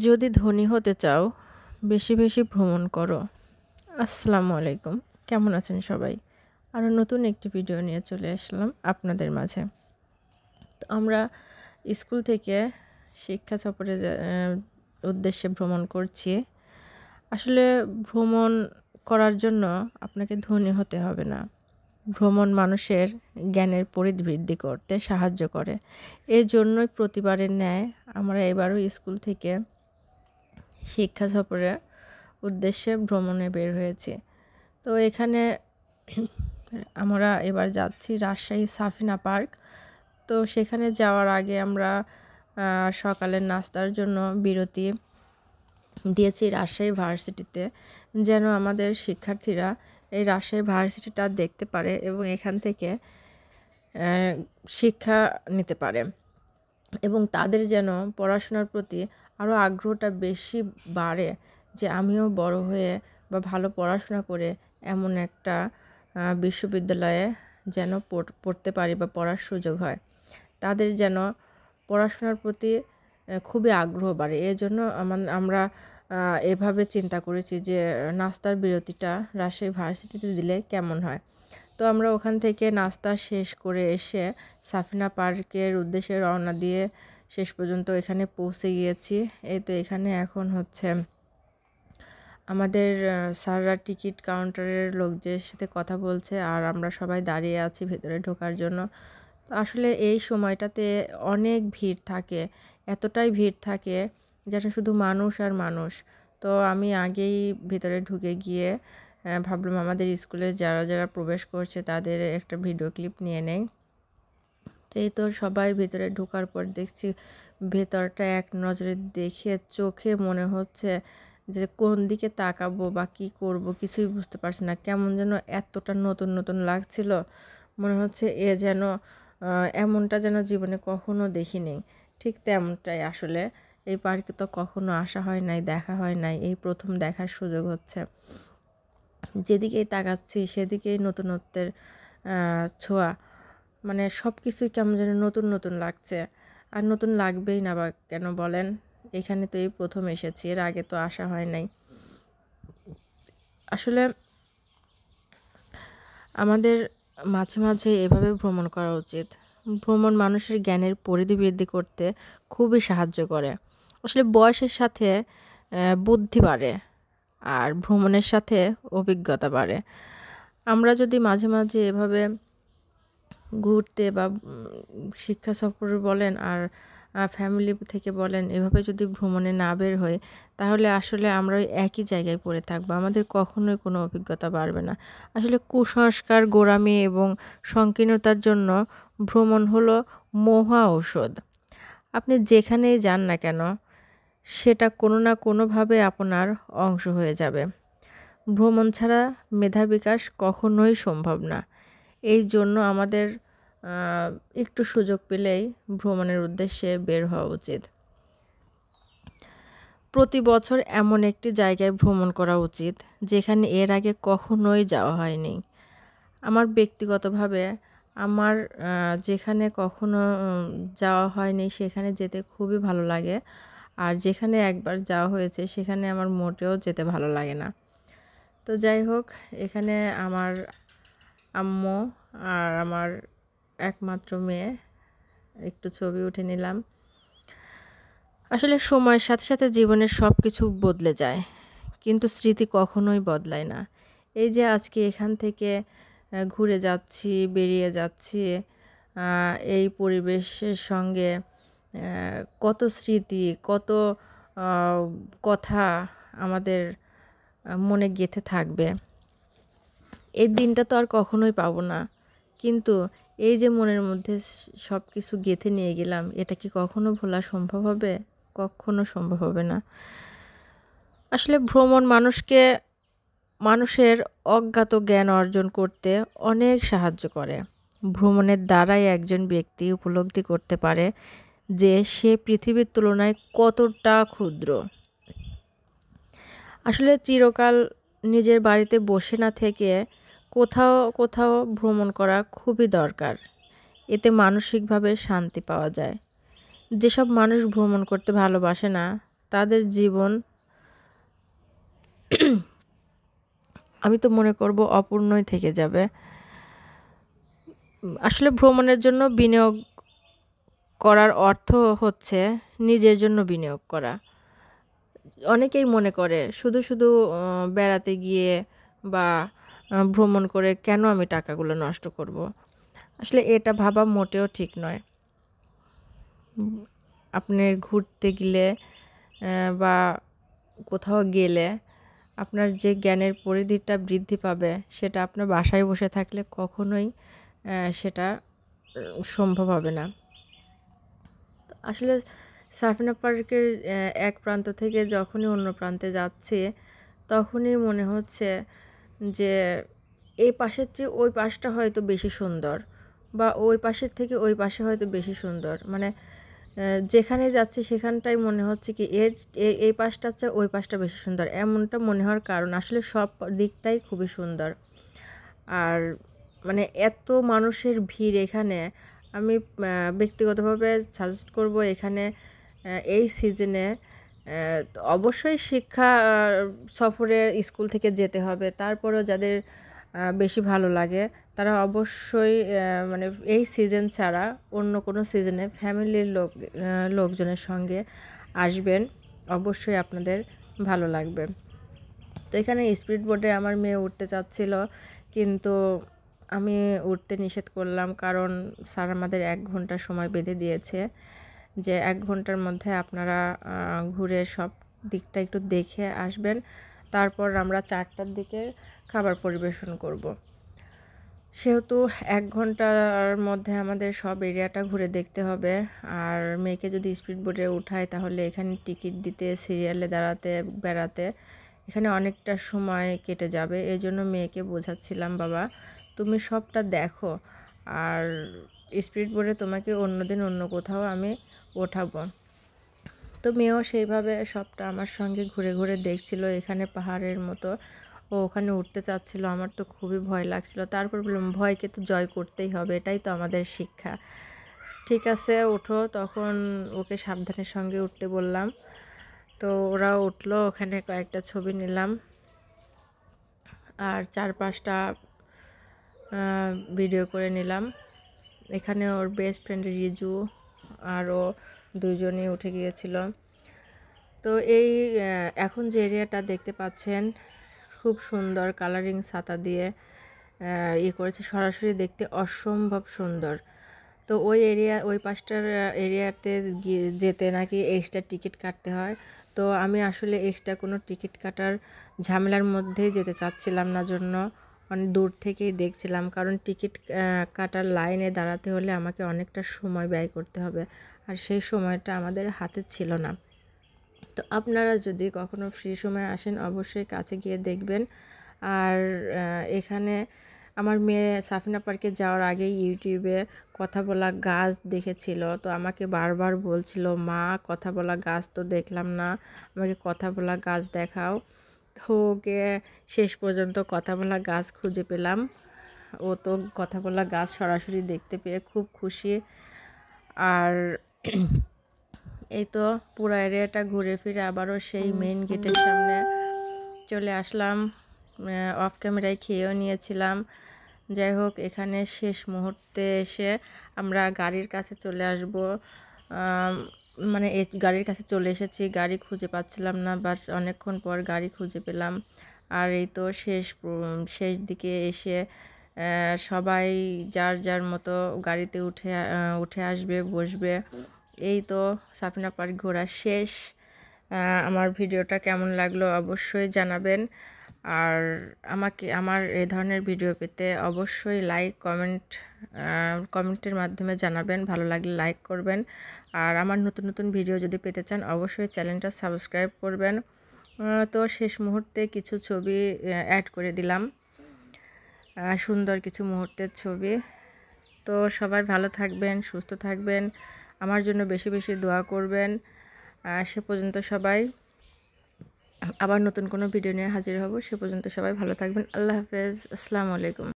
যদি ধনী হতে চাও, বেশি বেশি ভ্রমণ করো। আসসালামু আলাইকুম, কেমন আছেন সবাই? আরও নতুন একটি ভিডিও নিয়ে চলে আসলাম আপনাদের মাঝে। তো আমরা স্কুল থেকে শিক্ষা সফরে উদ্দেশ্যে ভ্রমণ করছি। আসলে ভ্রমণ করার জন্য আপনাকে ধনী হতে হবে না। ভ্রমণ মানুষের জ্ঞানের পরিবৃদ্ধি করতে সাহায্য করে। এই জন্যই প্রতিবারের ন্যায় আমরা এবারও স্কুল থেকে শিক্ষা সফরের উদ্দেশ্যে ভ্রমণে বের হয়েছি। তো এখানে আমরা এবার যাচ্ছি রাজশাহী সাফিনা পার্ক। তো সেখানে যাওয়ার আগে আমরা সকালের নাস্তার জন্য বিরতি দিয়েছি রাজশাহী ভার্সিটিতে, যেন আমাদের শিক্ষার্থীরা এই রাজশাহী ভার্সিটিটা দেখতে পারে এবং এখান থেকে শিক্ষা নিতে পারে এবং তাদের যেন পড়াশোনার প্রতি আরও আগ্রহটা বেশি বাড়ে, যে আমিও বড় হয়ে বা ভালো পড়াশোনা করে এমন একটা বিশ্ববিদ্যালয়ে যেন পড়তে পারি বা পড়ার সুযোগ হয়। তাদের যেন পড়াশোনার প্রতি খুবই আগ্রহ বাড়ে। এজন্য আমরা এভাবে চিন্তা করেছি যে নাস্তার বিরতিটা রাজশাহী ভার্সিটিতে দিলে কেমন হয়। তো আমরা ওখান থেকে নাস্তা শেষ করে এসে সাফিনা পার্কের উদ্দেশ্যে রওনা দিয়ে শেষ পর্যন্ত এখানে পৌঁছে গিয়েছি। এই তো এখানে এখন হচ্ছে আমাদের স্যাররা টিকিট কাউন্টারের লোকদের সাথে কথা বলছে, আর আমরা সবাই দাঁড়িয়ে আছি ভেতরে ঢোকার জন্য। তো আসলে এই সময়টাতে অনেক ভিড় থাকে, এতটাই ভিড় থাকে যেন শুধু মানুষ আর মানুষ। তো আমি আগেই ভেতরে ঢুকে গিয়ে ভাবলাম আমাদের স্কুলে যারা যারা প্রবেশ করছে তাদের একটা ভিডিও ক্লিপ নিয়ে নেই। তো এই তো সবাই ভেতরে ঢোকার পর দেখছি ভেতরটা এক নজরে দেখে চোখে মনে হচ্ছে যে কোন দিকে তাকাবো বা কী করব কিছুই বুঝতে পারছি না। কেমন যেন এতটা নতুন নতুন লাগছিল, মনে হচ্ছে যেন এমনটা যেন জীবনে কখনো দেখিনি। ঠিক তেমনটাই আসলে। এই পার্কে তো কখনো আসা হয় নাই, দেখা হয় নাই, এই প্রথম দেখার সুযোগ হচ্ছে। যেদিকেই তাকাচ্ছি সেদিকেই নতুনত্বের ছোঁয়া, মানে সব কিছুই কেমন যেন নতুন নতুন লাগছে। আর নতুন লাগবেই না বা কেন বলেন? এখানে তো এই প্রথম এসেছি, এর আগে তো আসা হয় নাই। আসলে আমাদের মাঝে মাঝে এভাবে ভ্রমণ করা উচিত। ভ্রমণ মানুষের জ্ঞানের পরিধি বৃদ্ধি করতে খুবই সাহায্য করে। আসলে বয়সের সাথে বুদ্ধি বাড়ে, আর ভ্রমণের সাথে অভিজ্ঞতা বাড়ে। আমরা যদি মাঝে মাঝে এভাবে ঘুরতে বা শিক্ষা সফর বলেন আর ফ্যামিলি থেকে বলেন, এভাবে যদি ভ্রমণে না বের হই, তাহলে আসলে আমরা ওই একই জায়গায় পড়ে থাকবো, আমাদের কখনোই কোনো অভিজ্ঞতা বাড়বে না। আসলে কুসংস্কার, গোঁড়ামি এবং সংকীর্ণতার জন্য ভ্রমণ হলো মহা ঔষধ। আপনি যেখানেই যান না কেন, সেটা কোনো না কোনোভাবে আপনার অংশ হয়ে যাবে। ভ্রমণ ছাড়া মেধা বিকাশ কখনোই সম্ভব না। এই জন্য আমাদের একটু সুযোগ পেলেই ভ্রমণের উদ্দেশ্যে বের হওয়া উচিত। প্রতি বছর এমন একটি জায়গায় ভ্রমণ করা উচিত যেখানে এর আগে কখনোই যাওয়া হয়নি। আমার ব্যক্তিগতভাবে আমার যেখানে কখনো যাওয়া হয়নি সেখানে যেতে খুবই ভালো লাগে, আর যেখানে একবার যাওয়া হয়েছে সেখানে আমার মোটেও যেতে ভালো লাগে না। তো যাই হোক, এখানে আমার আম্মু আর আমার একমাত্র মেয়ে, একটু ছবি উঠে নিলাম। আসলে সময়ের সাথে সাথে জীবনের সব কিছু বদলে যায়, কিন্তু স্মৃতি কখনোই বদলায় না। এই যে আজকে এখান থেকে ঘুরে যাচ্ছি, বেরিয়ে যাচ্ছি, এই পরিবেশের সঙ্গে কত স্মৃতি, কত কথা আমাদের মনে গেঁথে থাকবে। এই দিনটা তো আর কখনোই পাবো না, কিন্তু এই যে মনের মধ্যে সব কিছু গেঁথে নিয়ে গেলাম, এটা কি কখনো ভোলা সম্ভব হবে? কখনো সম্ভব হবে না। আসলে ভ্রমণ মানুষের অজ্ঞাত জ্ঞান অর্জন করতে অনেক সাহায্য করে। ভ্রমণের দ্বারাই একজন ব্যক্তি উপলব্ধি করতে পারে যে সে পৃথিবীর তুলনায় কতটা ক্ষুদ্র। আসলে চিরকাল নিজের বাড়িতে বসে না থেকে কোথাও কোথাও ভ্রমণ করা খুবই দরকার। এতে মানসিকভাবে শান্তি পাওয়া যায়। যেসব মানুষ ভ্রমণ করতে ভালোবাসে না, তাদের জীবন আমি তো মনে করব অপূর্ণই থেকে যাবে। আসলে ভ্রমণের জন্য বিনিয়োগ করার অর্থ হচ্ছে নিজের জন্য বিনিয়োগ করা। অনেকেই মনে করে শুধু বেড়াতে গিয়ে বা ভ্রমণ করে কেন আমি টাকাগুলো নষ্ট করব। আসলে এটা ভাবা মোটেও ঠিক নয়। আপনি ঘুরতে গেলে বা কোথাও গেলে আপনার যে জ্ঞানের পরিধিটা বৃদ্ধি পাবে, সেটা আপনার বাসায় বসে থাকলে কখনোই সেটা সম্ভব হবে না। আসলে সাফিনা পার্কের এক প্রান্ত থেকে যখনই অন্য প্রান্তে যাচ্ছি, তখনই মনে হচ্ছে যে এই পাশের চেয়ে ওই পাশটা হয়তো বেশি সুন্দর, বা ওই পাশের থেকে ওই পাশে হয়তো বেশি সুন্দর। মানে যেখানে যাচ্ছি সেখানটাই মনে হচ্ছে কি এই পাশটার চেয়ে ওই পাশটা বেশি সুন্দর, এমনটা মনে হওয়ার কারণ আসলে সব দিকটাই খুবই সুন্দর। আর মানে এত মানুষের ভিড় এখানে, আমি ব্যক্তিগতভাবে সাজেস্ট করব এখানে এই সিজনে অবশ্যই শিক্ষা সফরে স্কুল থেকে যেতে হবে। তারপরেও যাদের বেশি ভালো লাগে তারা অবশ্যই মানে এই সিজন ছাড়া অন্য কোনো সিজনে ফ্যামিলির লোকজনের সঙ্গে আসবেন, অবশ্যই আপনাদের ভালো লাগবে। তো এখানে স্পিড বোটে আমার মেয়ে উঠতে চাচ্ছিল, কিন্তু আমি উঠতে নিষেধ করলাম, কারণ স্যার আমাদের 1 ঘন্টা সময় বেঁধে দিয়েছে যে 1 ঘন্টার মধ্যে আপনারা ঘুরে সব দিকটা একটু দেখে আসবেন, তারপর আমরা 4টার দিকে খাবার পরিবেশন করব। সেহেতু 1 ঘন্টার মধ্যে আমাদের সব এরিয়াটা ঘুরে দেখতে হবে। আর মেয়েকে যদি স্পিড বোটে উঠায় তাহলে এখানে টিকিট দিতে, সিরিয়ালে দাঁড়াতে, বেড়াতে এখানে অনেকটা সময় কেটে যাবে। এই জন্য মেয়েকে বোঝাচ্ছিলাম, বাবা তুমি সবটা দেখো, আর স্পিড বোটে তোমাকে অন্যদিন অন্য কোথাও আমি ওঠাবো। তো মেয়েও সেইভাবে সবটা আমার সঙ্গে ঘুরে ঘুরে দেখছিল। এখানে পাহাড়ের মতো, ও ওখানে উঠতে চাচ্ছিল, আমার তো খুবই ভয় লাগছিল। তারপর বললাম ভয়কে তো জয় করতেই হবে, এটাই তো আমাদের শিক্ষা। ঠিক আছে ওঠো, তখন ওকে সাবধানের সঙ্গে উঠতে বললাম। তো ওরাও উঠলো, ওখানে কয়েকটা ছবি নিলাম আর 4-5টা ভিডিও করে নিলাম। এখানে ওর বেস্ট ফ্রেন্ড রিজু আরও 2জনই উঠে গিয়েছিল। তো এই এখন যে এরিয়াটা দেখতে পাচ্ছেন খুব সুন্দর কালারিং ছাতা দিয়ে করেছে, সরাসরি দেখতে অসম্ভব সুন্দর। তো ওই পাশটার এরিয়াতে যেতে নাকি এক্সট্রা টিকিট কাটতে হয়। তো আমি আসলে এক্সট্রা কোনো টিকিট কাটার ঝামেলার মধ্যেই যেতে চাচ্ছিলাম না, জন্য অনেক দূর থেকেই দেখছিলাম, কারণ টিকিট কাটার লাইনে দাঁড়াতে হলে আমাকে অনেকটা সময় ব্যয় করতে হবে, আর সেই সময়টা আমাদের হাতে ছিল না। তো আপনারা যদি কখনো ফ্রি সময় আসেন অবশ্যই কাছে গিয়ে দেখবেন। আর এখানে আমার মেয়ে সাফিনা পার্কে যাওয়ার আগে ইউটিউবে কথা বলা গাছ দেখেছিল, তো আমাকে বারবার বলছিল, মা কথা বলা গাছ তো দেখলাম না, আমাকে কথা বলা গাছ দেখাও। তো ওকে শেষ পর্যন্ত কথা বলা গাছ খুঁজে পেলাম। ও তো কথা বলা গাছ সরাসরি দেখতে পেয়ে খুব খুশি। আর এই তো পুরো এরিয়াটা ঘুরে ফিরে আবারও সেই মেইন গেটের সামনে চলে আসলাম। অফ ক্যামেরায় খেয়েও নিয়েছিলাম। যাই হোক, এখানে শেষ মুহূর্তে এসে আমরা গাড়ির কাছে চলে আসব, মানে এই গাড়ির কাছে চলে এসেছি। গাড়ি খুঁজে পাচ্ছিলাম না, বাস অনেকক্ষণ পর গাড়ি খুঁজে পেলাম। আর এই তো শেষ দিকে এসে সবাই যার যার মতো গাড়িতে উঠে আসবে, বসবে। এই তো সাফিনা পার্ক ঘোরা শেষ। আমার ভিডিওটা কেমন লাগলো অবশ্যই জানাবেন। আর আমার এই ধরনের ভিডিও পেতে অবশ্যই কমেন্টের মাধ্যমে জানাবেন, ভালো লাগলে লাইক করবেন। আর আমার নতুন নতুন ভিডিও যদি পেতে চান অবশ্যই চ্যানেলটা সাবস্ক্রাইব করবেন। তো শেষ মুহূর্তে কিছু ছবি অ্যাড করে দিলাম, সুন্দর কিছু মুহূর্তের ছবি। তো সবাই ভালো থাকবেন, সুস্থ থাকবেন, আমার জন্য বেশি বেশি দোয়া করবেন। সে পর্যন্ত সবাই আবার নতুন কোনো ভিডিও নিয়ে হাজির হব। সে পর্যন্ত সবাই ভালো থাকবেন। আল্লাহ হাফেজ, আসসালামু আলাইকুম।